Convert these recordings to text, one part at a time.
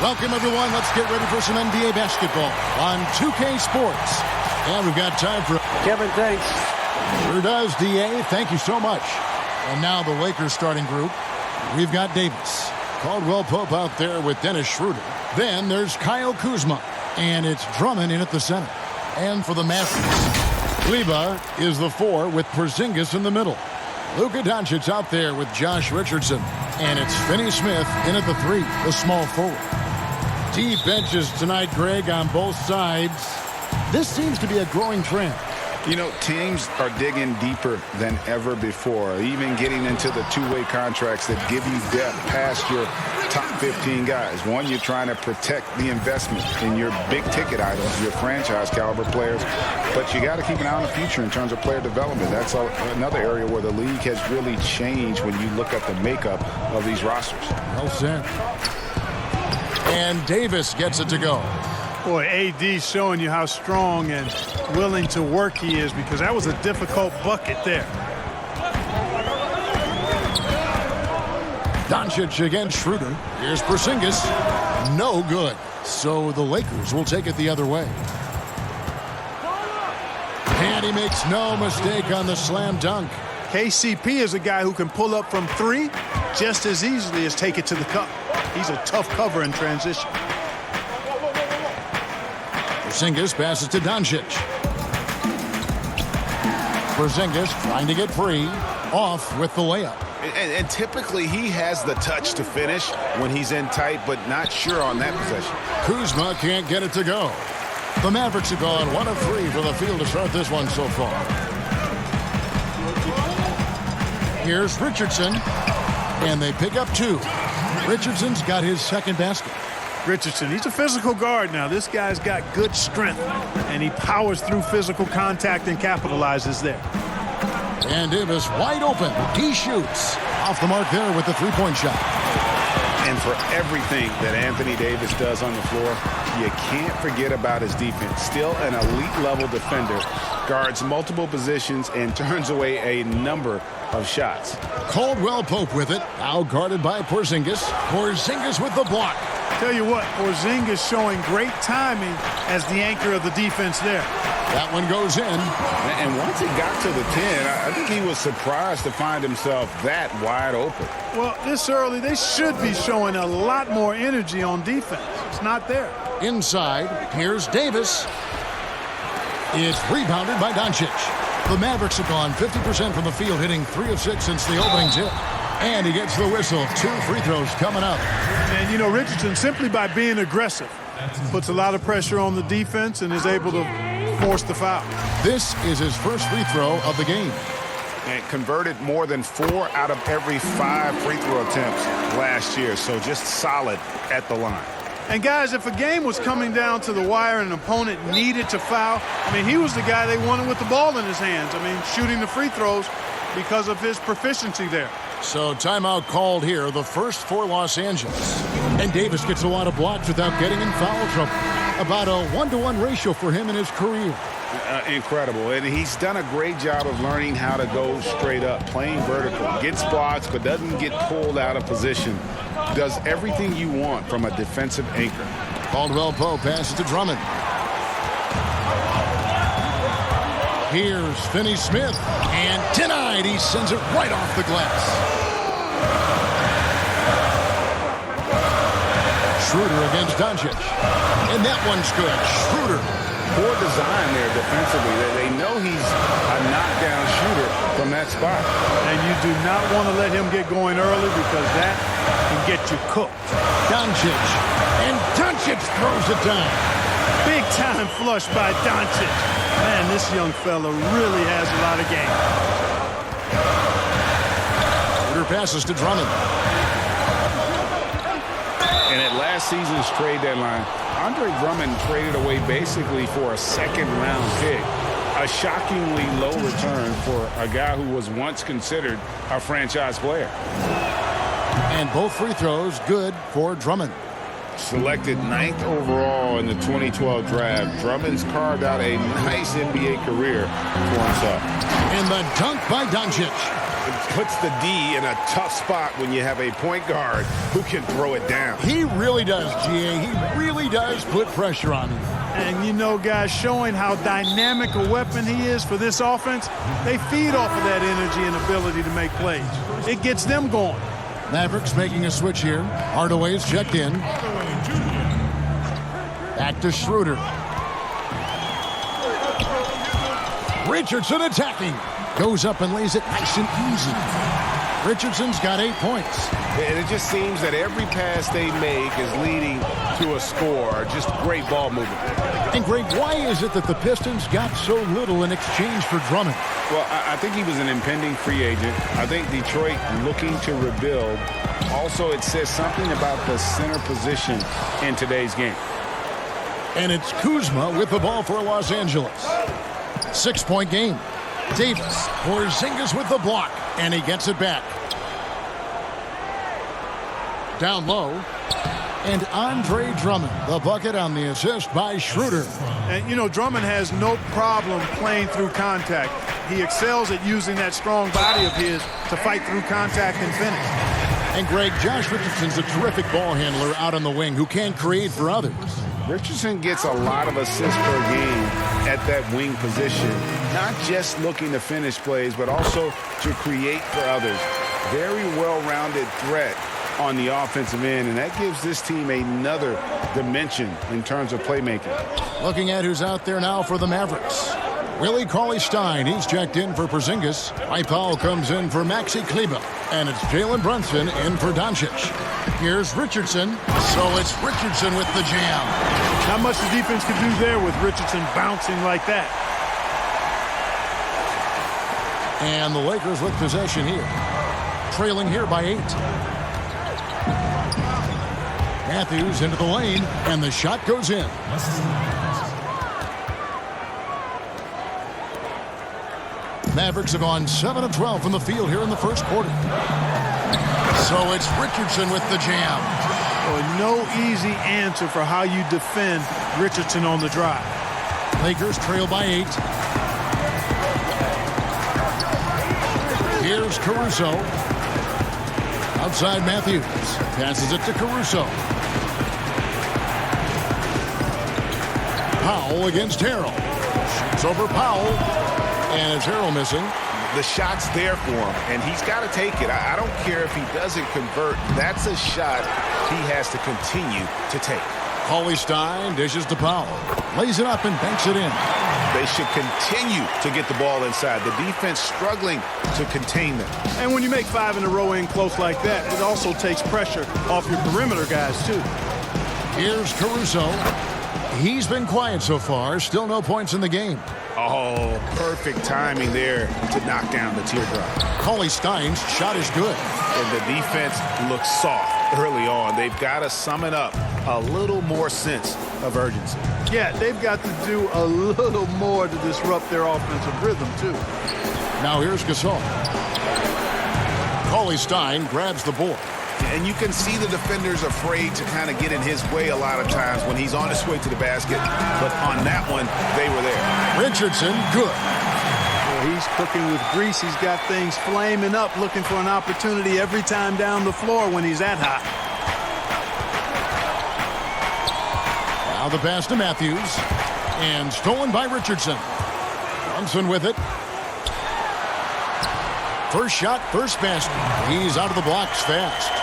Welcome, everyone. Let's get ready for some NBA basketball on 2K Sports. And we've got time for... Kevin, thanks. Sure does, D.A. Thank you so much. And now the Lakers starting group. We've got Davis. Caldwell Pope out there with Dennis Schroeder. Then there's Kyle Kuzma. And it's Drummond in at the center. And for the Mavericks, Kleber is the 4 with Porzingis in the middle. Luka Doncic out there with Josh Richardson. And it's Finney Smith in at the 3, the small forward. Deep benches tonight, Greg, on both sides. This seems to be a growing trend. You know, teams are digging deeper than ever before, even getting into the two-way contracts that give you depth past your top 15 guys. One, you're trying to protect the investment in your big-ticket items, your franchise-caliber players, but you got to keep an eye on the future in terms of player development. That's another area where the league has really changed when you look at the makeup of these rosters. Well said. And Davis gets it to go. Boy, AD showing you how strong and willing to work he is, because that was a difficult bucket there. Doncic against Schroeder. Here's Porzingis. No good. So the Lakers will take it the other way. And he makes no mistake on the slam dunk. KCP is a guy who can pull up from 3 just as easily as take it to the cup. He's a tough cover in transition. Porzingis passes to Doncic. Porzingis trying to get free. Off with the layup. And typically he has the touch to finish when he's in tight, but not sure on that possession. Kuzma can't get it to go. The Mavericks have gone 1 of 3 for the field to start this one so far. Here's Richardson. And they pick up 2. Richardson's got his second basket. Richardson, he's a physical guard now. This guy's got good strength, and he powers through physical contact and capitalizes there. And Davis wide open. He shoots. Off the mark there with the three-point shot. And for everything that Anthony Davis does on the floor, you can't forget about his defense. Still an elite-level defender. Guards multiple positions and turns away a number of shots. Caldwell Pope with it. Now guarded by Porzingis. Porzingis with the block. Tell you what, Porzingis showing great timing as the anchor of the defense there. That one goes in. And once he got to the 10, I think he was surprised to find himself that wide open. Well, this early, they should be showing a lot more energy on defense. It's not there. Inside, here's Davis. It's rebounded by Doncic. The Mavericks have gone 50% from the field, hitting 3 of 6 since the opening tip. And he gets the whistle. 2 free throws coming up. And, you know, Richardson, simply by being aggressive, puts a lot of pressure on the defense and is able to force the foul. This is his first free throw of the game. And converted more than 4 out of every 5 free throw attempts last year. So just solid at the line. And, guys, if a game was coming down to the wire and an opponent needed to foul, I mean, he was the guy they wanted with the ball in his hands. I mean, shooting the free throws because of his proficiency there. So timeout called here, the first for Los Angeles. And Davis gets a lot of blocks without getting in foul trouble. About a 1-to-1 ratio for him in his career. Incredible. And he's done a great job of learning how to go straight up, playing vertical, gets blocks but doesn't get pulled out of position. Does everything you want from a defensive anchor. Caldwell Pope passes to Drummond. Here's Finney Smith, and denied. He sends it right off the glass. Schroeder against Doncic. And that one's good. Schroeder. Poor design there defensively. They know he's a knockdown shooter from that spot. And you do not want to let him get going early because that can get you cooked. Doncic. And Doncic throws it down. Big time flush by Doncic. Man, this young fella really has a lot of game. Schroeder passes to Drummond. And at last season's trade deadline, Andre Drummond traded away basically for a second-round pick. A shockingly low return for a guy who was once considered a franchise player. And both free throws good for Drummond. Selected 9th overall in the 2012 draft, Drummond's carved out a nice NBA career for himself. And the dunk by Doncic. puts the D in a tough spot when you have a point guard who can throw it down. He really does, GA. He really does put pressure on him. And, you know, guys, showing how dynamic a weapon he is for this offense, they feed off of that energy and ability to make plays. It gets them going. Mavericks making a switch here. Hardaway's checked in. Back to Schroeder. Richardson attacking. Goes up and lays it nice and easy. Richardson's got 8 points. And it just seems that every pass they make is leading to a score. Just great ball movement. And Greg, why is it that the Pistons got so little in exchange for Drummond? Well, I think he was an impending free agent. I think Detroit looking to rebuild. Also, it says something about the center position in today's game. And it's Kuzma with the ball for Los Angeles. 6-point game. Davis, Porzingis with the block, and he gets it back. Down low, and Andre Drummond, the bucket on the assist by Schroeder. And, you know, Drummond has no problem playing through contact. He excels at using that strong body of his to fight through contact and finish. And, Greg, Josh Richardson's a terrific ball handler out on the wing who can create for others. Richardson gets a lot of assists per game at that wing position, not just looking to finish plays, but also to create for others. Very well-rounded threat on the offensive end, and that gives this team another dimension in terms of playmaking. Looking at who's out there now for the Mavericks. Willie Cauley-Stein, he's checked in for Porzingis. Dwight Powell comes in for Maxi Kleber. And it's Jalen Brunson in for Doncic. Here's Richardson. So it's Richardson with the jam. Not much the defense could do there with Richardson bouncing like that. And the Lakers with possession here. Trailing here by 8. Matthews into the lane, and the shot goes in. Mavericks have gone 7 of 12 from the field here in the first quarter. So it's Richardson with the jam. Well, no easy answer for how you defend Richardson on the drive. Lakers trail by 8. Here's Caruso. Outside Matthews. Passes it to Caruso. Powell against Harrell. Shoots over Powell. And it's Harrell missing. The shot's there for him, and he's got to take it. I don't care if he doesn't convert. That's a shot he has to continue to take. Cauley-Stein dishes to Powell. Lays it up and banks it in. They should continue to get the ball inside. The defense struggling to contain them. And when you make 5 in a row in close like that, it also takes pressure off your perimeter guys, too. Here's Caruso. He's been quiet so far. Still no points in the game. Oh, perfect timing there to knock down the teardrop. Cauley-Stein's shot is good. And the defense looks soft early on. They've got to summon up a little more sense of urgency. Yeah, they've got to do a little more to disrupt their offensive rhythm, too. Now here's Gasol. Cauley-Stein grabs the board. And you can see the defenders afraid to kind of get in his way a lot of times when he's on his way to the basket. But on that one, they were there. Richardson, good. Well, he's cooking with grease. He's got things flaming up, looking for an opportunity every time down the floor when he's that hot. Now the pass to Matthews. And stolen by Richardson. Brunson with it. First shot, first basket. He's out of the blocks fast.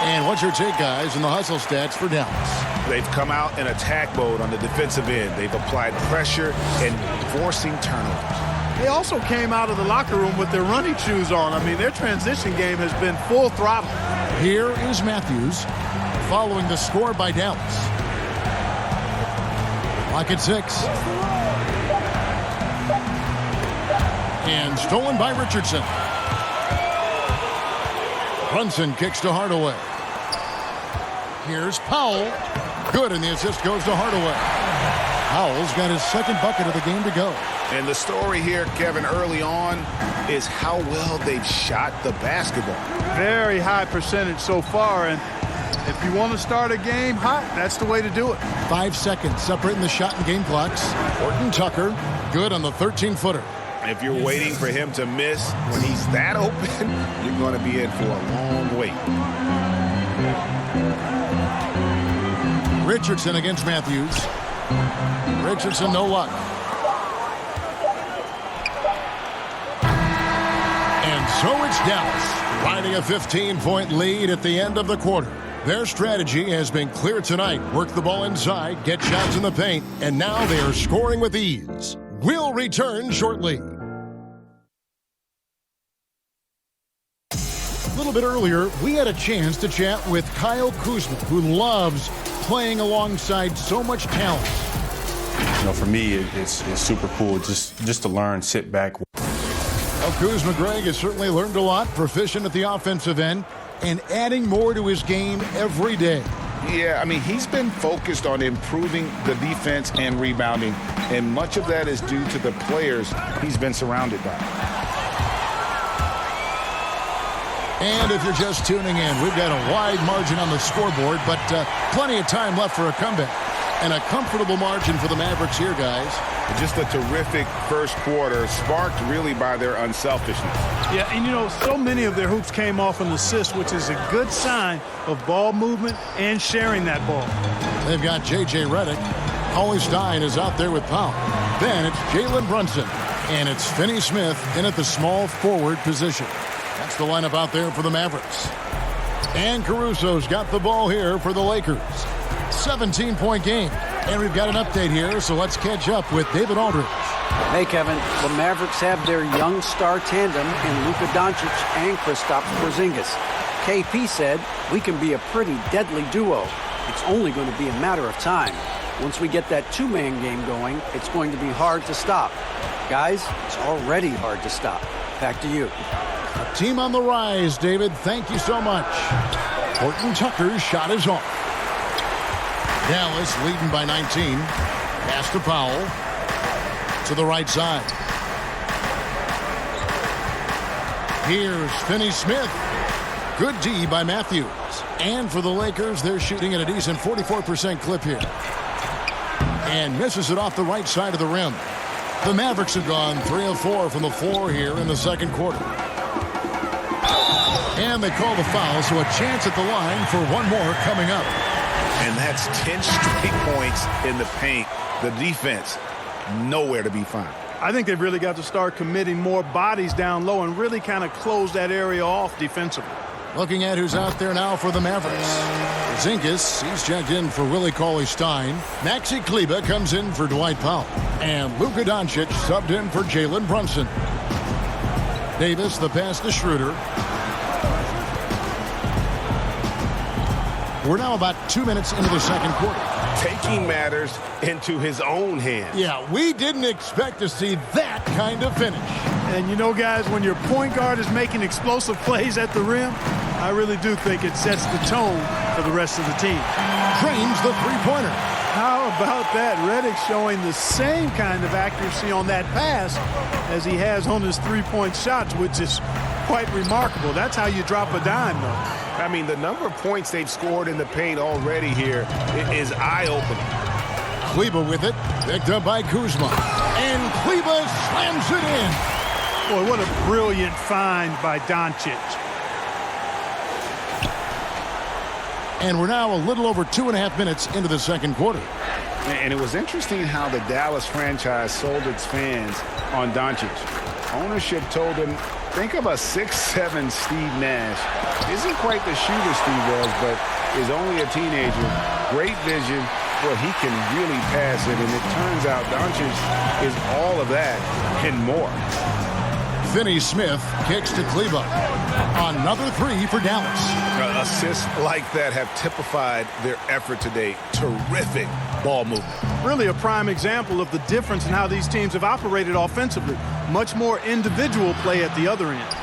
And what's your take, guys, in the hustle stats for Dallas? They've come out in attack mode on the defensive end. They've applied pressure and forcing turnovers. They also came out of the locker room with their running shoes on. I mean, their transition game has been full throttle. Here is Matthews following the score by Dallas. Clock at 6. And stolen by Richardson. Brunson kicks to Hardaway. Here's Powell. Good, and the assist goes to Hardaway. Powell's got his second bucket of the game to go. And the story here, Kevin, early on is how well they've shot the basketball. Very high percentage so far, and if you want to start a game hot, that's the way to do it. 5 seconds separating the shot and game clocks. Horton Tucker, good on the 13-footer. If you're waiting for him to miss when he's that open, you're going to be in for a long wait. Richardson against Matthews. Richardson, no luck. And so it's Dallas, riding a 15-point lead at the end of the quarter. Their strategy has been clear tonight. Work the ball inside, get shots in the paint, and now they are scoring with ease. We'll return shortly. A little bit earlier, we had a chance to chat with Kyle Kuzma, who loves playing alongside so much talent. You know, for me, it's super cool just to learn, sit back. Well, Kuzma, Greg, has certainly learned a lot, proficient at the offensive end, and adding more to his game every day. Yeah, I mean, he's been focused on improving the defense and rebounding, and much of that is due to the players he's been surrounded by. And if you're just tuning in, we've got a wide margin on the scoreboard, but plenty of time left for a comeback. And a comfortable margin for the Mavericks here, guys. Just a terrific first quarter, sparked really by their unselfishness. Yeah, and you know, so many of their hoops came off an assist, which is a good sign of ball movement and sharing that ball. They've got J.J. Redick. Holly Stein is out there with Powell. Then it's Jalen Brunson. And it's Finney Smith in at the small forward position. That's the lineup out there for the Mavericks. And Caruso's got the ball here for the Lakers. 17-point game. And we've got an update here, so let's catch up with David Aldridge. Hey, Kevin. The Mavericks have their young star tandem in Luka Doncic and Kristaps Porzingis. KP said, "We can be a pretty deadly duo. It's only going to be a matter of time. Once we get that two-man game going, it's going to be hard to stop." Guys, it's already hard to stop. Back to you. A team on the rise, David. Thank you so much. Horton Tucker's shot is off. Dallas leading by 19. Pass to Powell. To the right side. Here's Finney Smith. Good D by Matthews. And for the Lakers, they're shooting at a decent 44% clip here. And misses it off the right side of the rim. The Mavericks have gone 3 of 4 from the floor here in the second quarter. And they call the foul, so a chance at the line for one more coming up. And that's 10 straight points in the paint. The defense, nowhere to be found. I think they've really got to start committing more bodies down low and really kind of close that area off defensively. Looking at who's out there now for the Mavericks. Porzingis, he's checked in for Willie Cauley-Stein. Maxi Kleber comes in for Dwight Powell. And Luka Doncic subbed in for Jalen Brunson. Davis, the pass to Schroeder. We're now about 2 minutes into the second quarter. Taking matters into his own hands. Yeah, we didn't expect to see that kind of finish. And you know, guys, when your point guard is making explosive plays at the rim, I really do think it sets the tone for the rest of the team. Drains the three-pointer. How about that? Redick showing the same kind of accuracy on that pass as he has on his three-point shots, which is quite remarkable. That's how you drop a dime, though. I mean, the number of points they've scored in the paint already here is eye-opening. Kleber with it, picked up by Kuzma. And Kleber slams it in. Boy, what a brilliant find by Doncic. And we're now a little over 2.5 minutes into the second quarter. And it was interesting how the Dallas franchise sold its fans on Doncic. Ownership told them, think of a 6'7" Steve Nash. Isn't quite the shooter Steve was, but is only a teenager. Great vision. Well, he can really pass it, and it turns out Doncic is all of that and more. Finney Smith kicks to Kleber. Another three for Dallas. Assists like that have typified their effort today. Terrific ball movement. Really a prime example of the difference in how these teams have operated offensively. Much more individual play at the other end.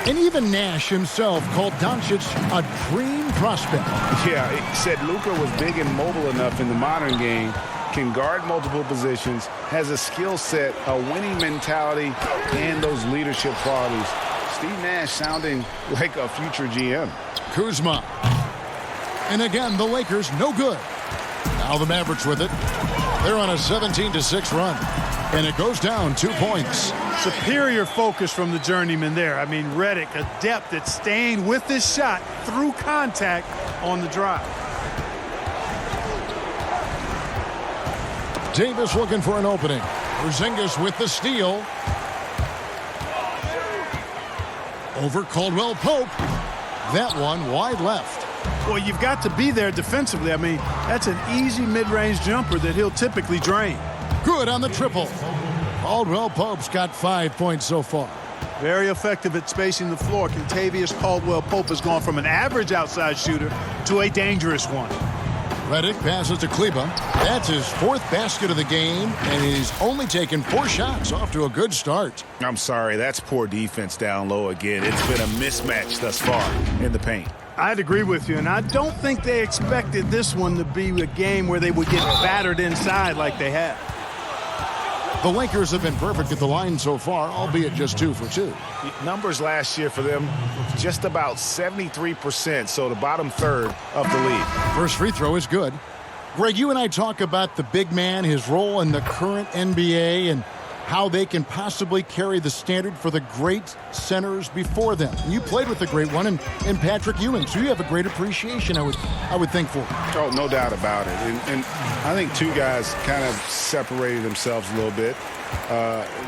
And even Nash himself called Doncic a dream prospect. Yeah, he said Luka was big and mobile enough in the modern game, can guard multiple positions, has a skill set, a winning mentality, and those leadership qualities. Steve Nash sounding like a future GM. Kuzma. And again, the Lakers no good. Now the Mavericks with it. They're on a 17-6 run, and it goes down 2 points. Superior focus from the journeyman there. I mean, Redick adept at staying with this shot through contact on the drive. Davis looking for an opening. Porzingis with the steal. Over Caldwell Pope. That one wide left. Well, you've got to be there defensively. I mean, that's an easy mid-range jumper that he'll typically drain. Good on the triple. Caldwell Pope's got 5 points so far. Very effective at spacing the floor. Kentavious Caldwell Pope has gone from an average outside shooter to a dangerous one. Redick passes to Kleba. That's his 4th basket of the game, and he's only taken 4 shots. Off to a good start. I'm sorry, that's poor defense down low again. It's been a mismatch thus far in the paint. I'd agree with you, and I don't think they expected this one to be a game where they would get battered inside like they have. The Lakers have been perfect at the line so far, albeit just 2 for 2. Numbers last year for them, just about 73%, so the bottom third of the league. First free throw is good. Greg, you and I talk about the big man, his role in the current NBA, and how they can possibly carry the standard for the great centers before them. And you played with the great one in Patrick Ewing, so you have a great appreciation, I would think, for him. Oh, no doubt about it. And I think 2 guys kind of separated themselves a little bit.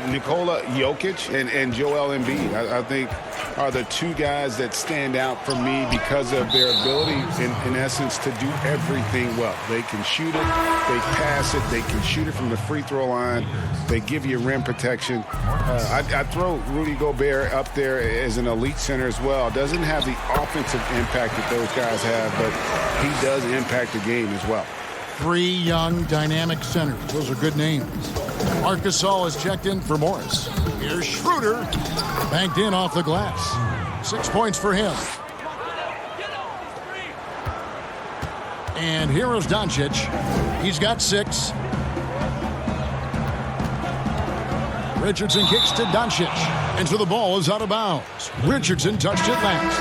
Nikola Jokic and Joel Embiid, I think, are the 2 guys that stand out for me because of their ability, in essence, to do everything well. They can shoot it, they pass it, they can shoot it from the free throw line, they give you rim protection. I throw Rudy Gobert up there as an elite center as well. Doesn't have the offensive impact that those guys have, but he does impact the game as well. 3 young, dynamic centers. Those are good names. Marc Gasol is checked in for Morris. Here's Schroeder. Banked in off the glass. 6 points for him. And here is Doncic. He's got 6. Richardson kicks to Doncic. And so the ball is out of bounds. Richardson touched it last.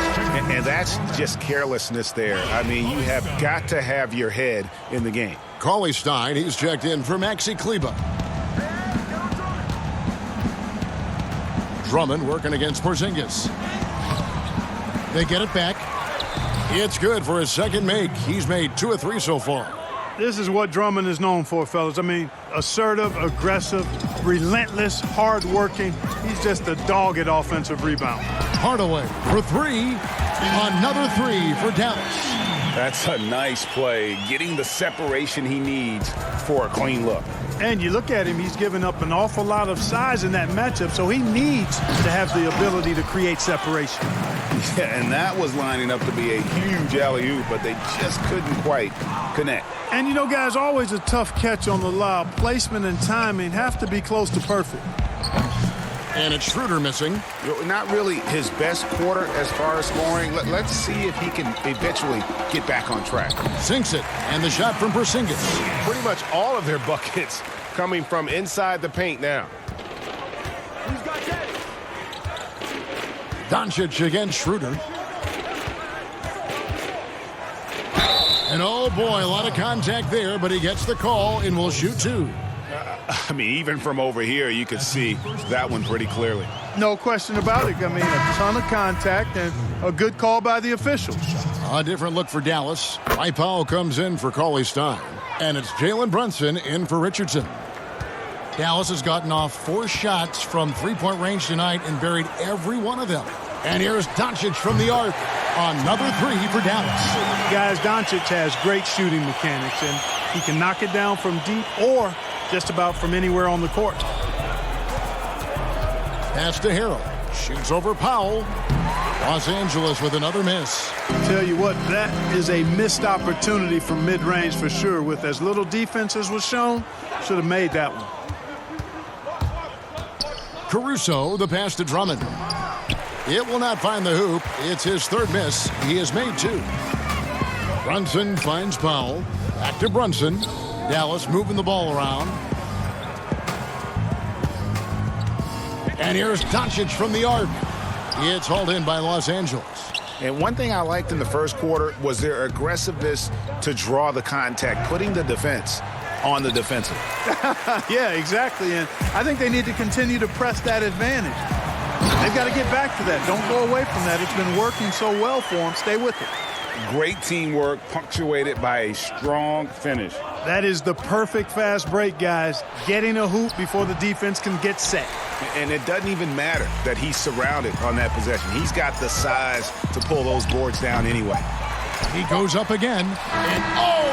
And that's just carelessness there. I mean, you have got to have your head in the game. Cauley Stein, he's checked in for Maxi Kleba. Drummond working against Porzingis. They get it back. It's good for his second make. He's made 2 of 3 so far. This is what Drummond is known for, fellas. I mean, assertive, aggressive, relentless, hard-working. He's just a dog at offensive rebound. Hardaway for 3. Another 3 for Dallas. That's a nice play, getting the separation he needs for a clean look. And you look at him, he's given up an awful lot of size in that matchup, so he needs to have the ability to create separation. Yeah, and that was lining up to be a huge alley-oop, but they just couldn't quite connect. And, you know, guys, always a tough catch on the lob. Placement and timing have to be close to perfect. And it's Schroeder missing. Not really his best quarter as far as scoring. Let's see if he can eventually get back on track. Sinks it. And the shot from Porzingis. Pretty much all of their buckets coming from inside the paint now. Doncic against Schroeder. And oh boy, a lot of contact there, but he gets the call and will shoot 2. I mean, even from over here, you could see that one pretty clearly. No question about it. I mean, a ton of contact and a good call by the officials. A different look for Dallas. Mike Powell comes in for Cauley Stein. And it's Jalen Brunson in for Richardson. Dallas has gotten off 4 shots from 3-point range tonight and buried every one of them. And here's Doncic from the arc. Another 3 for Dallas. Guys, Doncic has great shooting mechanics, and he can knock it down from deep or just about from anywhere on the court. Pass to Harrell. Shoots over Powell. Los Angeles with another miss. Tell you what, that is a missed opportunity from mid-range for sure. With as little defense as was shown, should have made that one. Caruso, the pass to Drummond. It will not find the hoop. It's his 3rd miss. He has made 2. Brunson finds Powell. Back to Brunson. Dallas moving the ball around. And here's Doncic from the arc. It's hauled in by Los Angeles. And one thing I liked in the first quarter was their aggressiveness to draw the contact, putting the defense on the defensive. Yeah, exactly. And I think they need to continue to press that advantage. They've got to get back to that. Don't go away from that. It's been working so well for them. Stay with it. Great teamwork punctuated by a strong finish. That is the perfect fast break, guys. Getting a hoop before the defense can get set. And it doesn't even matter that he's surrounded on that possession. He's got the size to pull those boards down anyway. He goes up again, and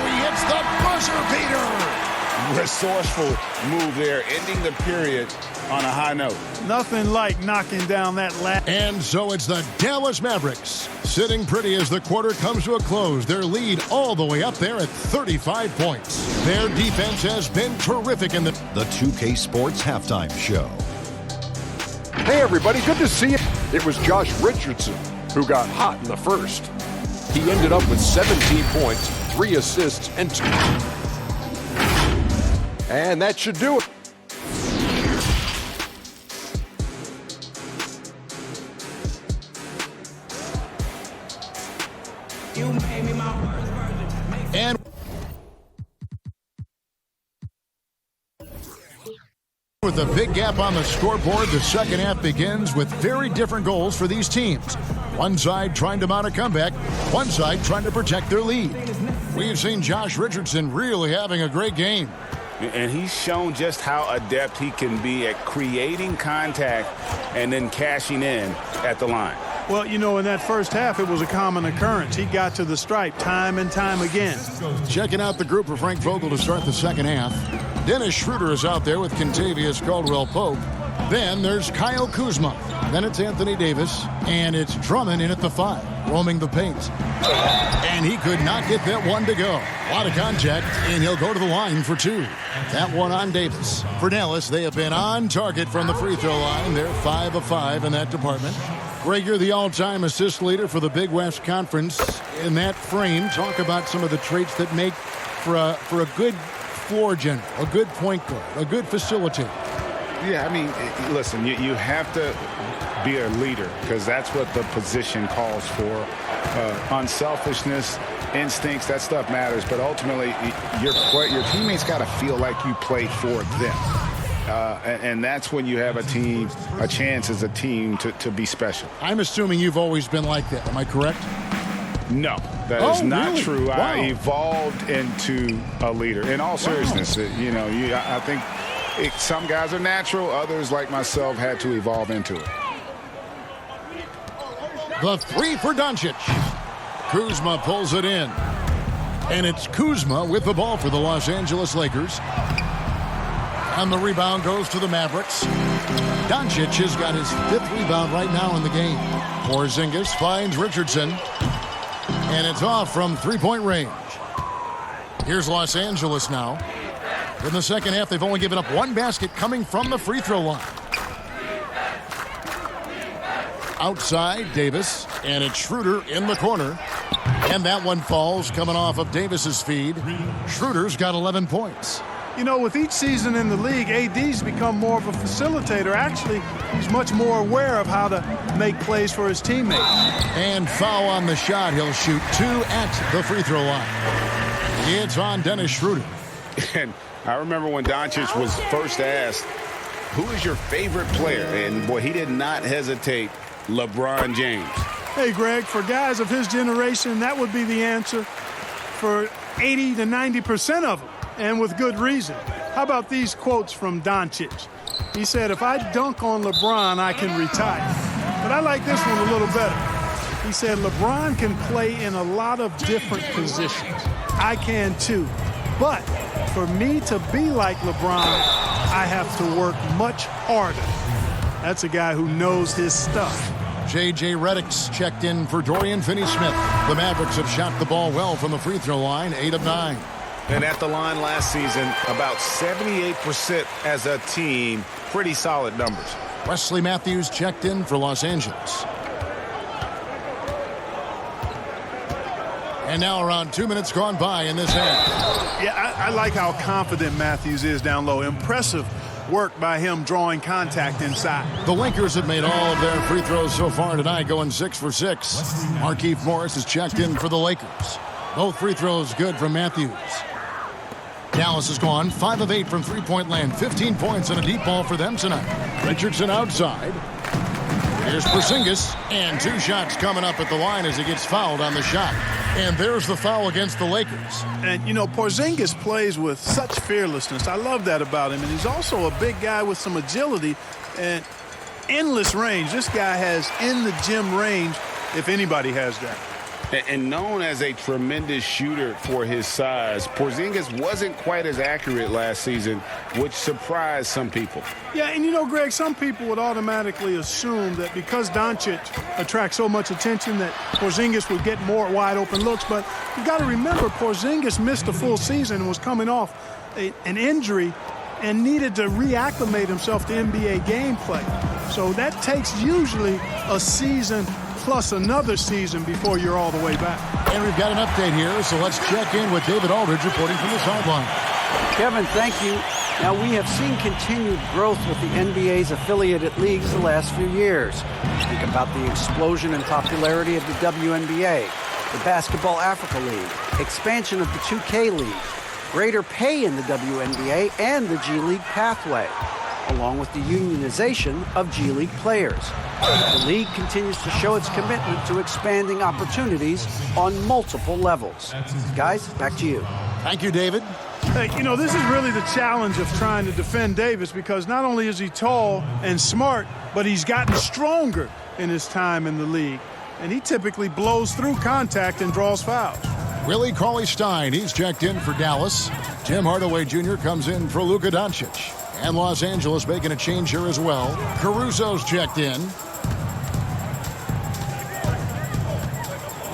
he hits the buzzer beater. Resourceful move there, ending the period on a high note. Nothing like knocking down that last. And so it's the Dallas Mavericks sitting pretty as the quarter comes to a close. Their lead all the way up there at 35 points. Their defense has been terrific in the 2K Sports Halftime Show. Hey everybody, good to see you. It was Josh Richardson who got hot in the first. He ended up with 17 points, 3 assists, and 2. And that should do it. And with a big gap on the scoreboard, the second half begins with very different goals for these teams. One side trying to mount a comeback, one side trying to protect their lead. We've seen Josh Richardson really having a great game. And he's shown just how adept he can be at creating contact and then cashing in at the line. Well, you know, in that first half, it was a common occurrence. He got to the stripe time and time again. Checking out the group for Frank Vogel to start the second half. Dennis Schroeder is out there with Kentavious Caldwell-Pope. Then there's Kyle Kuzma. Then it's Anthony Davis. And it's Drummond in at the 5, roaming the paint. And he could not get that one to go. A lot of contact, and he'll go to the line for 2. That one on Davis. For Dallas, they have been on target from the free throw line. They're 5 of 5 in that department. Greg, you're the all-time assist leader for the Big West Conference. In that frame, talk about some of the traits that make for a good floor general, a good point guard, a good facilitator. Yeah, I mean, listen, you have to be a leader because that's what the position calls for. Unselfishness, instincts, that stuff matters. But ultimately, your teammates got to feel like you played for them. And that's when you have a chance as a team to be special. I'm assuming you've always been like that. Am I correct? No, that is not really? true. Wow. I evolved into a leader. In all seriousness, I think some guys are natural. Others, like myself, had to evolve into it. The 3 for Doncic. Kuzma pulls it in. And it's Kuzma with the ball for the Los Angeles Lakers. And the rebound goes to the Mavericks. Doncic has got his 5th rebound right now in the game. Porzingis finds Richardson. And it's off from 3-point range. Here's Los Angeles now. In the second half, they've only given up 1 basket coming from the free throw line. Outside, Davis. And it's Schroeder in the corner. And that one falls coming off of Davis's feed. Schroeder's got 11 points. You know, with each season in the league, AD's become more of a facilitator. Actually, he's much more aware of how to make plays for his teammates. And foul on the shot. He'll shoot 2 at the free throw line. It's on Dennis Schroeder. And I remember when Doncic was first asked, who is your favorite player? And, boy, he did not hesitate. LeBron James. Hey, Greg, for guys of his generation, that would be the answer for 80 to 90% of them. And with good reason. How about these quotes from Doncic? He said, if I dunk on LeBron, I can retire. But I like this one a little better. He said, LeBron can play in a lot of different positions. I can too. But for me to be like LeBron, I have to work much harder. That's a guy who knows his stuff. J.J. Redick's checked in for Dorian Finney-Smith. The Mavericks have shot the ball well from the free throw line, 8 of 9. And at the line last season, about 78% as a team. Pretty solid numbers. Wesley Matthews checked in for Los Angeles. And now around 2 minutes gone by in this half. Yeah, I like how confident Matthews is down low. Impressive work by him drawing contact inside. The Lakers have made all of their free throws so far tonight, going 6 for 6. Markieff Morris is checked in for the Lakers. Both free throws good from Matthews. Dallas has gone 5 of 8 from three-point land. 15 points and a deep ball for them tonight. Richardson outside. Here's Porzingis, and 2 shots coming up at the line as he gets fouled on the shot. And there's the foul against the Lakers. And, you know, Porzingis plays with such fearlessness. I love that about him. And he's also a big guy with some agility and endless range. This guy has in-the-gym range, if anybody has that. And known as a tremendous shooter for his size, Porzingis wasn't quite as accurate last season, which surprised some people. Yeah, and you know, Greg, some people would automatically assume that because Doncic attracts so much attention that Porzingis would get more wide-open looks. But you've got to remember, Porzingis missed a full season and was coming off an injury and needed to reacclimate himself to NBA gameplay. So that takes usually a season plus another season before you're all the way back. And we've got an update here, so let's check in with David Aldridge reporting from the sideline. Kevin, thank you. Now, we have seen continued growth with the NBA's affiliated leagues the last few years. Think about the explosion in popularity of the WNBA, the Basketball Africa League, expansion of the 2K League, greater pay in the WNBA and the G League pathway, along with the unionization of G League players. The league continues to show its commitment to expanding opportunities on multiple levels. Guys, back to you. Thank you, David. Hey, you know, this is really the challenge of trying to defend Davis, because not only is he tall and smart, but he's gotten stronger in his time in the league. And he typically blows through contact and draws fouls. Willie Cauley-Stein, he's checked in for Dallas. Tim Hardaway Jr. comes in for Luka Doncic. And Los Angeles making a change here as well. Caruso's checked in.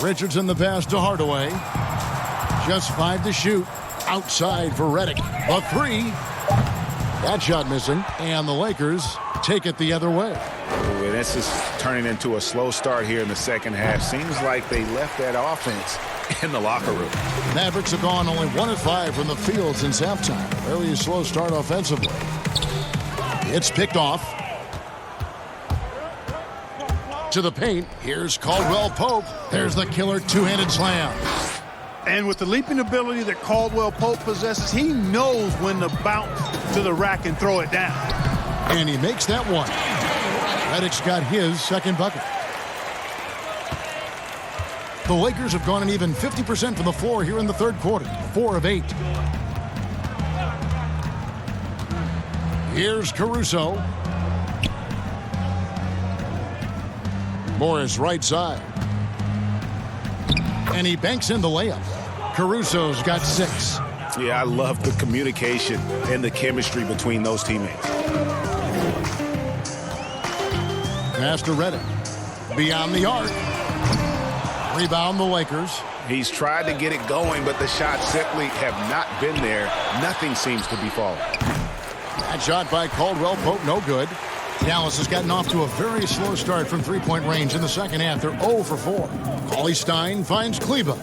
Richardson the pass to Hardaway. Just 5 to shoot. Outside for Redick. A 3. That shot missing. And the Lakers take it the other way. Ooh, this is turning into a slow start here in the second half. Seems like they left that offense in the locker room. Mavericks have gone only 1 of 5 from the field since halftime. Very slow start offensively. It's picked off. To the paint. Here's Caldwell Pope. There's the killer two-handed slam. And with the leaping ability that Caldwell Pope possesses, he knows when to bounce to the rack and throw it down. And he makes that one. Redick's got his second bucket. The Lakers have gone an even 50% from the floor here in the third quarter. 4 of 8. Here's Caruso. Morris right side. And he banks in the layup. Caruso's got 6. Yeah, I love the communication and the chemistry between those teammates. Pass to Redick. Beyond the arc. Rebound the Lakers. He's tried to get it going, but the shots simply have not been there. Nothing seems to be falling. That shot by Caldwell Pope, no good. Dallas has gotten off to a very slow start from three-point range in the second half. They're 0 for 4. Cauley-Stein finds Kleba.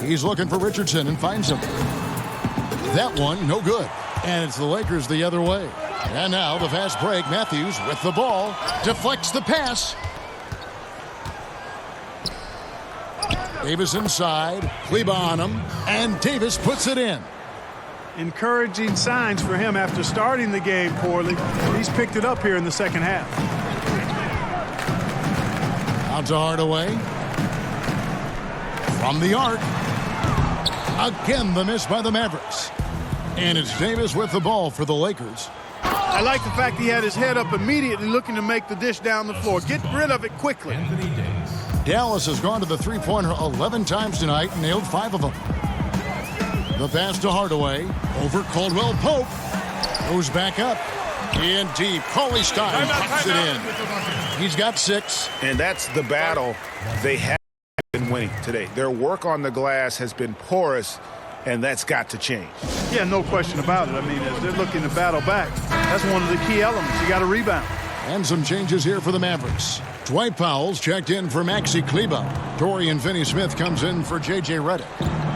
He's looking for Richardson and finds him. That one, no good. And it's the Lakers the other way. And now the fast break. Matthews with the ball. Deflects the pass. Davis inside. Kleba on him. And Davis puts it in. Encouraging signs for him after starting the game poorly. He's picked it up here in the second half. Out to Hardaway. From the arc. Again, the miss by the Mavericks. And it's Davis with the ball for the Lakers. I like the fact he had his head up immediately looking to make the dish down the floor. Get rid of it quickly. Dallas has gone to the three-pointer 11 times tonight and nailed 5 of them. The pass to Hardaway. Over Caldwell Pope. Goes back up. In deep. Cauley-Stein pops it in. He's got 6. And that's the battle they have been winning today. Their work on the glass has been porous, and that's got to change. Yeah, no question about it. I mean, as they're looking to battle back, that's one of the key elements. You got to rebound. And some changes here for the Mavericks. Dwight Powell's checked in for Maxi Kleba. Dorian Finney-Smith comes in for J.J. Redick.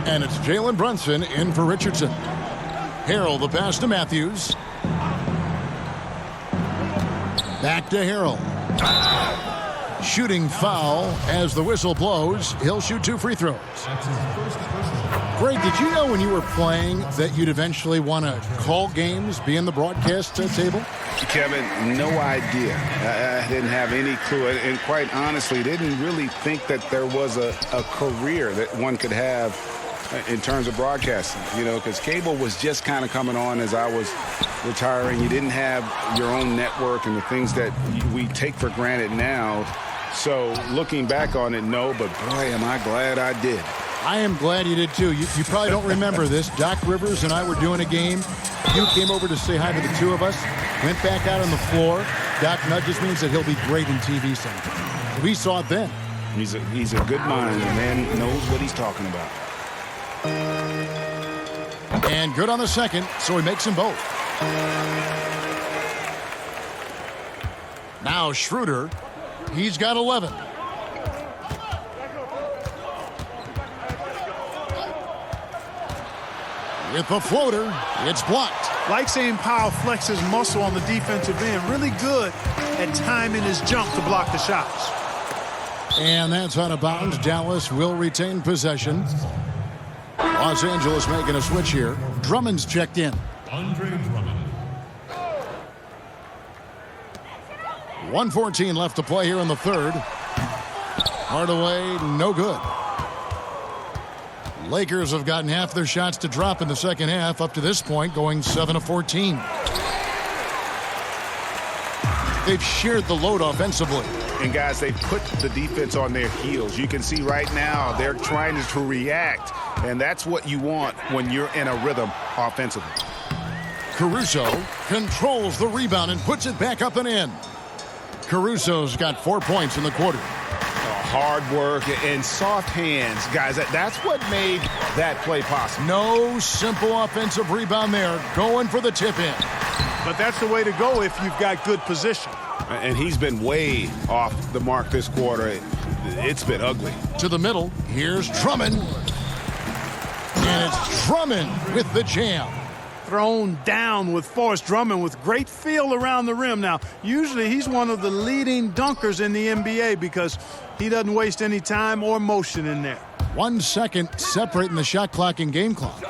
And it's Jalen Brunson in for Richardson. Harrell the pass to Matthews. Back to Harrell. Shooting foul as the whistle blows. He'll shoot 2 free throws. Greg, did you know when you were playing that you'd eventually want to call games, be in the broadcast table? Kevin, no idea. I didn't have any clue. And quite honestly, didn't really think that there was a career that one could have in terms of broadcasting, you know, because cable was just kind of coming on as I was retiring. You didn't have your own network and the things that we take for granted now. So looking back on it, no, but boy, am I glad I did. I am glad you did, too. You probably don't remember this. Doc Rivers and I were doing a game. You came over to say hi to the two of us, went back out on the floor. Doc nudges me and said he'll be great in TV sometime. We saw it then. He's a good mind. The man knows what he's talking about. And good on the second, so he makes them both. Now Schroeder, he's got 11. With the floater, it's blocked. Like seeing Powell flex his muscle on the defensive end. Really good at timing his jump to block the shots. And that's out of bounds. Dallas will retain possession. Los Angeles making a switch here. Drummond's checked in. Andre Drummond. 1:14 left to play here in the third. Hardaway, no good. Lakers have gotten half their shots to drop in the second half up to this point, going 7 of 14. They've shared the load offensively. And guys, they put the defense on their heels. You can see right now they're trying to react, and that's what you want when you're in a rhythm offensively. Caruso controls the rebound and puts it back up and in. Caruso's got 4 points in the quarter. Hard work and soft hands, guys. That's what made that play possible. No simple offensive rebound there. Going for the tip in. But that's the way to go if you've got good position. And he's been way off the mark this quarter. It's been ugly. To the middle. Here's Drummond. And it's Drummond with the jam. Thrown down with force. Drummond with great feel around the rim. Now, usually he's one of the leading dunkers in the NBA because he doesn't waste any time or motion in there. 1 second separating the shot clock and game clock.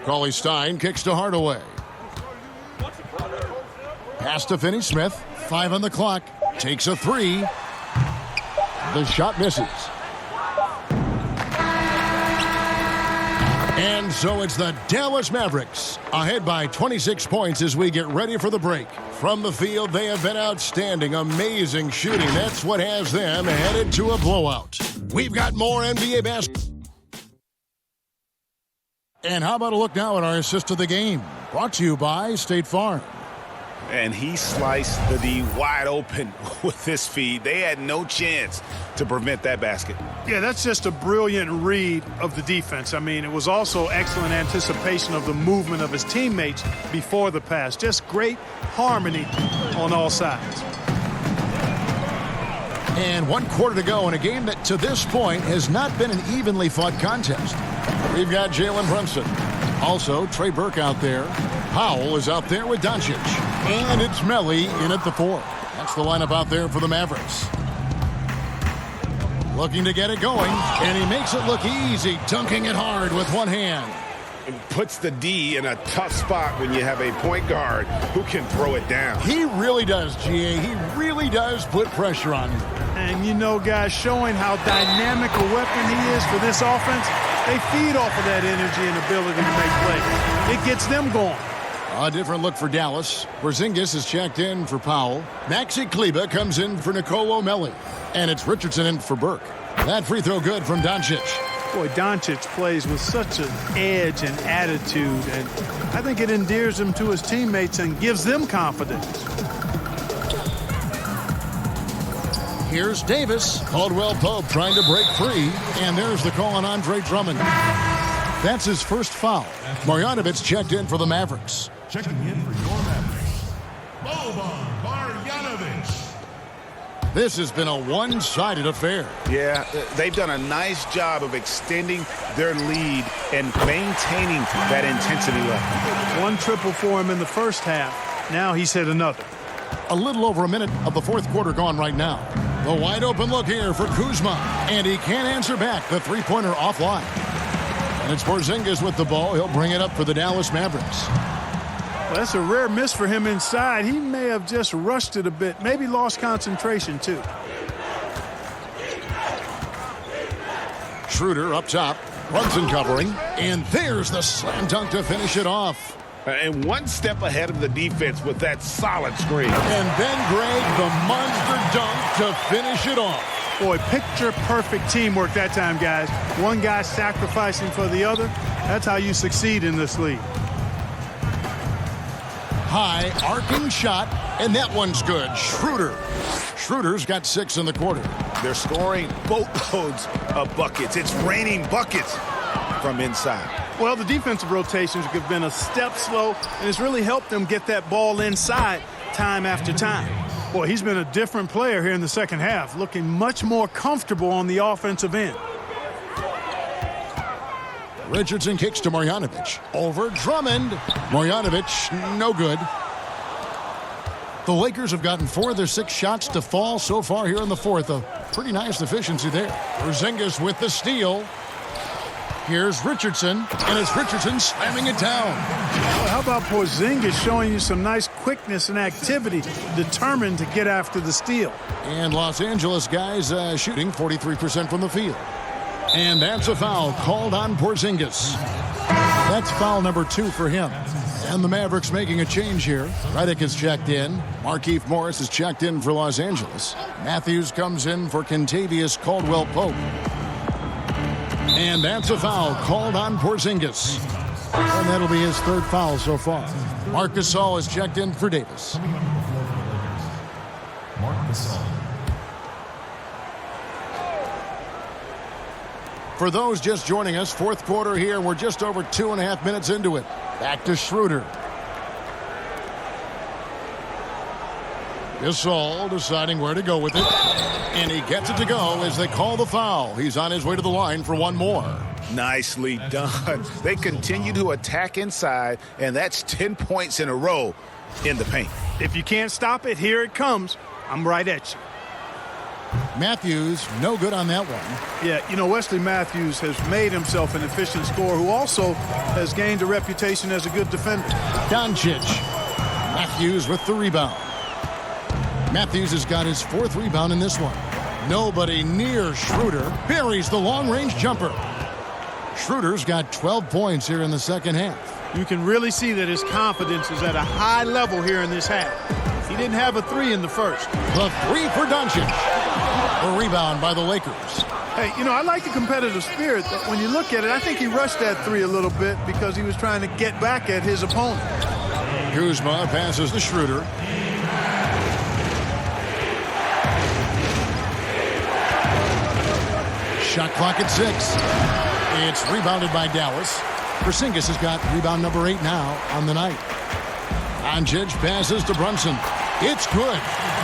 Cauley-Stein kicks to Hardaway. Pass to Finney-Smith. 5 on the clock. Takes a three. The shot misses. And so it's the Dallas Mavericks ahead by 26 points as we get ready for the break. From the field, they have been outstanding, amazing shooting. That's what has them headed to a blowout. We've got more NBA basketball. And how about a look now at our assist of the game? Brought to you by State Farm. And he sliced the D wide open with his feed. They had no chance to prevent that basket. Yeah, that's just a brilliant read of the defense. I mean, it was also excellent anticipation of the movement of his teammates before the pass. Just great harmony on all sides. And 1 quarter to go in a game that to this point has not been an evenly fought contest. We've got Jalen Brunson. Also, Trey Burke out there. Powell is out there with Doncic. And it's Melly in at the 4. That's the lineup out there for the Mavericks. Looking to get it going, and he makes it look easy, dunking it hard with one hand. It puts the D in a tough spot when you have a point guard who can throw it down. He really does, GA. He really does put pressure on you. And you know, guys, showing how dynamic a weapon he is for this offense, they feed off of that energy and ability to make plays. It gets them going. A different look for Dallas. Porzingis is checked in for Powell. Maxi Kleber comes in for Nicolo Melli. And it's Richardson in for Burke. That free throw good from Doncic. Boy, Doncic plays with such an edge and attitude, and I think it endears him to his teammates and gives them confidence. Here's Davis. Caldwell Pope trying to break free, and there's the call on Andre Drummond. That's his first foul. Marjanovic checked in for the Mavericks. Checking in for your Mavericks, Boban Marjanovic. This has been a one-sided affair. Yeah, they've done a nice job of extending their lead and maintaining that intensity level. 1 triple for him in the first half. Now he's hit another. A little over a minute of the fourth quarter gone right now. The wide open look here for Kuzma. And he can't answer back. The three-pointer offline. And it's Porzingis with the ball. He'll bring it up for the Dallas Mavericks. Well, that's a rare miss for him inside. He may have just rushed it a bit. Maybe lost concentration, too. Schroeder up top. Brunson covering. And there's the slam dunk to finish it off. And one step ahead of the defense with that solid screen. And then Greg, the monster dunk to finish it off. Boy, picture-perfect teamwork that time, guys. One guy sacrificing for the other. That's how you succeed in this league. High arcing shot, and that one's good. Schroeder. Schroeder's got 6 in the quarter. They're scoring boatloads of buckets. It's raining buckets from inside. Well, the defensive rotations have been a step slow, and it's really helped them get that ball inside time after time. Boy, he's been a different player here in the second half, looking much more comfortable on the offensive end. Richardson kicks to Marjanovic. Over Drummond. Marjanovic, no good. The Lakers have gotten 4 of their 6 shots to fall so far here in the fourth. A pretty nice efficiency there. Porzingis with the steal. Here's Richardson, and it's Richardson slamming it down. Well, how about Porzingis showing you some nice quickness and activity, determined to get after the steal. And Los Angeles guys shooting 43% from the field. And that's a foul called on Porzingis. That's foul number 2 for him. And the Mavericks making a change here. Redick is checked in. Markieff Morris is checked in for Los Angeles. Matthews comes in for Kentavious Caldwell-Pope. And that's a foul called on Porzingis. And that'll be his 3rd foul so far. Marc Gasol is checked in for Davis. Marc Gasol. For those just joining us, 4th quarter here. We're just over 2.5 minutes into it. Back to Schroeder. Gasol deciding where to go with it. And he gets it to go as they call the foul. He's on his way to the line for one more. Nicely done. They continue to attack inside, and that's 10 points in a row in the paint. If you can't stop it, here it comes. I'm right at you. Matthews, no good on that one. Yeah, you know, Wesley Matthews has made himself an efficient scorer who also has gained a reputation as a good defender. Doncic. Matthews with the rebound. Matthews has got his 4th rebound in this one. Nobody near Schroeder. Buries the long-range jumper. Schroeder's got 12 points here in the second half. You can really see that his confidence is at a high level here in this half. He didn't have a 3 in the first. The 3 for Doncic. A rebound by the Lakers. Hey, you know, I like the competitive spirit, but when you look at it, I think he rushed that 3 a little bit because he was trying to get back at his opponent. Kuzma passes to Schroeder. Shot clock at 6. It's rebounded by Dallas. Porzingis has got rebound number 8 now on the night. Doncic passes to Brunson. It's good.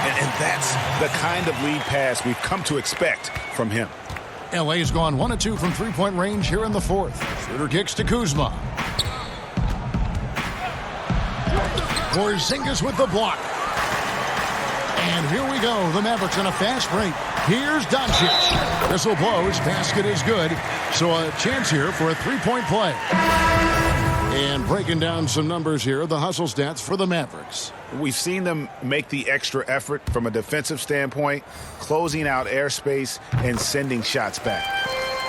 And that's the kind of lead pass we've come to expect from him. LA's gone 1 of 2 from 3-point range here in the 4th. Schroeder kicks to Kuzma. Porzingis with the block. And here we go. The Mavericks on a fast break. Here's Doncic. Whistle blows. Basket is good. So a chance here for a 3-point play. And breaking down some numbers here, the hustle stats for the Mavericks. We've seen them make the extra effort from a defensive standpoint, closing out airspace and sending shots back.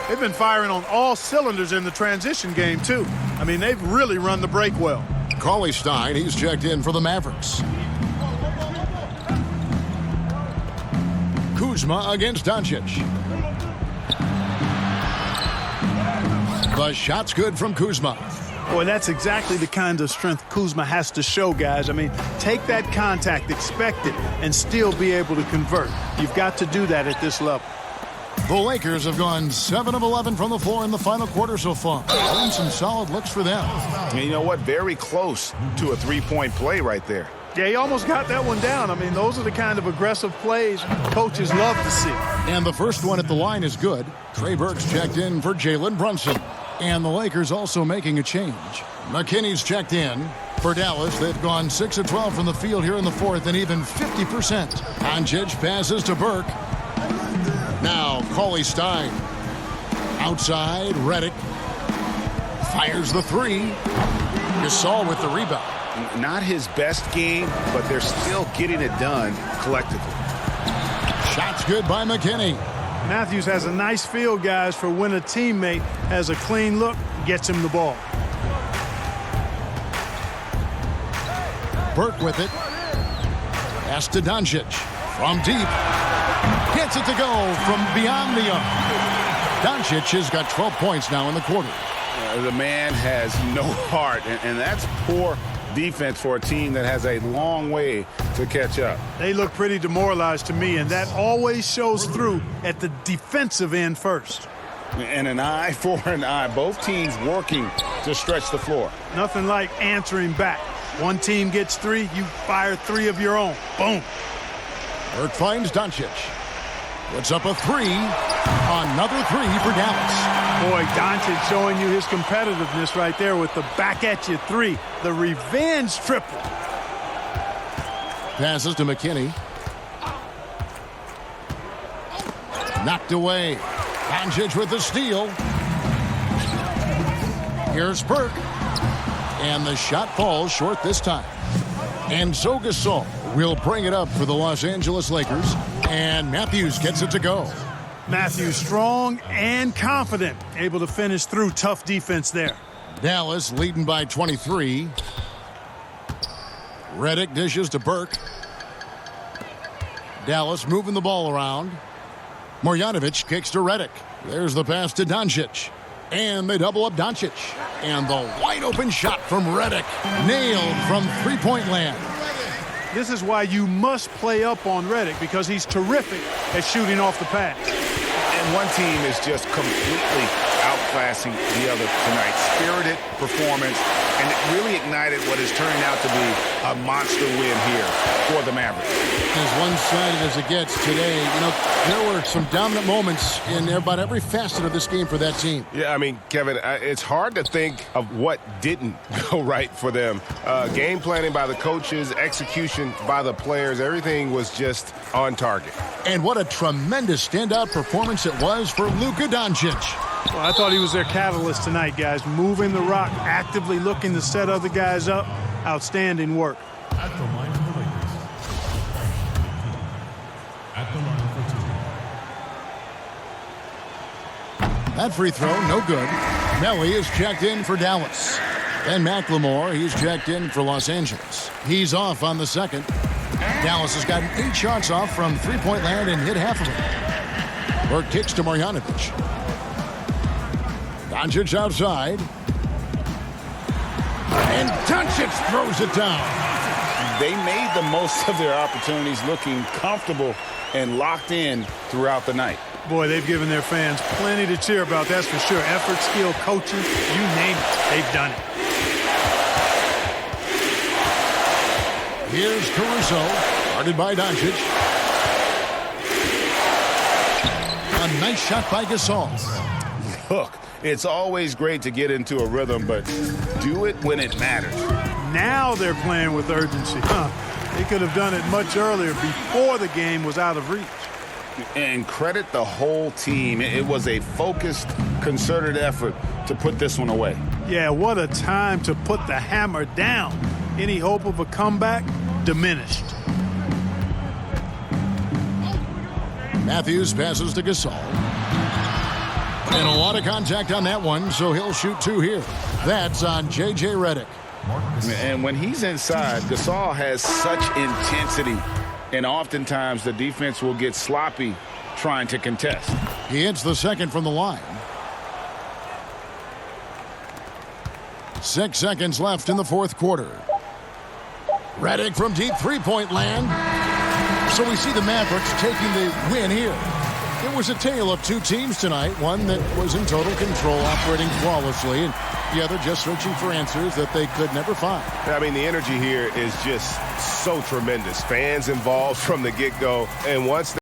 They've been firing on all cylinders in the transition game, too. I mean, they've really run the break well. Cauley-Stein, he's checked in for the Mavericks. Kuzma against Doncic. The shot's good from Kuzma. Boy, that's exactly the kind of strength Kuzma has to show, guys. I mean, take that contact, expect it, and still be able to convert. You've got to do that at this level. The Lakers have gone 7 of 11 from the floor in the final quarter so far. And some solid looks for them. And you know what? Very close to a 3-point play right there. Yeah, he almost got that one down. I mean, those are the kind of aggressive plays coaches love to see. And the first one at the line is good. Trey Burke's checked in for Jalen Brunson. And the Lakers also making a change. McKinney's checked in for Dallas. They've gone 6 of 12 from the field here in the 4th and even 50%. Doncic passes to Burke. Cauley Stein. Outside, Redick. Fires the three. Gasol with the rebound. Not his best game, but they're still getting it done collectively. Shot's good by McKinney. Matthews has a nice feel, guys, for when a teammate has a clean look, gets him the ball. Burke with it. Pass to Doncic. From deep. Gets it to go from beyond the arc. Doncic has got 12 points now in the quarter. The man has no heart, and that's poor defense for a team that has a long way to catch up. They look pretty demoralized to me, and that always shows through at the defensive end first. And an eye for an eye. Both teams working to stretch the floor. Nothing like answering back. One team gets three, you fire three of your own. Boom. Burke finds Doncic. Puts up a three. Another three for Dallas. Boy, Doncic showing you his competitiveness right there with the back-at-you three. The revenge triple. Passes to McKinney. Knocked away. Doncic with the steal. Here's Burke. And the shot falls short this time. And so Gasol will bring it up for the Los Angeles Lakers. And Matthews gets it to go. Matthews strong and confident, able to finish through tough defense there. Dallas leading by 23. Redick dishes to Burke. Dallas moving the ball around. Marjanovic kicks to Redick. There's the pass to Doncic. And they double up Doncic. And the wide open shot from Redick. Nailed from three-point land. This is why you must play up on Redick, because he's terrific at shooting off the pass. And one team is just completely outclassing the other tonight. Spirited performance, and it really ignited what is turning out to be a monster win here for the Mavericks. As one-sided as it gets today, you know, there were some dominant moments in about every facet of this game for that team. Yeah, I mean, Kevin, it's hard to think of what didn't go right for them. Game planning by the coaches, execution by the players, everything was just on target. And what a tremendous standout performance it was for Luka Doncic. Well, I thought he was their catalyst tonight, guys. Moving the rock, actively looking to set other guys up. Outstanding work. At the line for the Lakers. At the line for two. That free throw, no good. Melly is checked in for Dallas. And McLemore, he's checked in for Los Angeles. He's off on the second. Dallas has gotten 8 shots off from three-point land and hit half of them. Burke kicks to Marjanovic. Doncic outside. And Doncic throws it down. They made the most of their opportunities, looking comfortable and locked in throughout the night. Boy, they've given their fans plenty to cheer about, that's for sure. Effort, skill, coaching, you name it, they've done it. Here's Caruso, guarded by Doncic. A nice shot by Gasol. Look, it's always great to get into a rhythm, but do it when it matters. Now they're playing with urgency. They could have done it much earlier, before the game was out of reach. And credit the whole team. It was a focused, concerted effort to put this one away. Yeah, what a time to put the hammer down. Any hope of a comeback? Diminished. Matthews passes to Gasol. And a lot of contact on that one, so he'll shoot 2 here. That's on J.J. Redick. And when he's inside, Gasol has such intensity, and oftentimes the defense will get sloppy trying to contest. He hits the second from the line. 6 seconds left in the fourth quarter. Redick from deep three-point land. So we see the Mavericks taking the win here. It was a tale of 2 teams tonight. One that was in total control, operating flawlessly, and the other just searching for answers that they could never find. I mean, the energy here is just so tremendous. Fans involved from the get-go, and once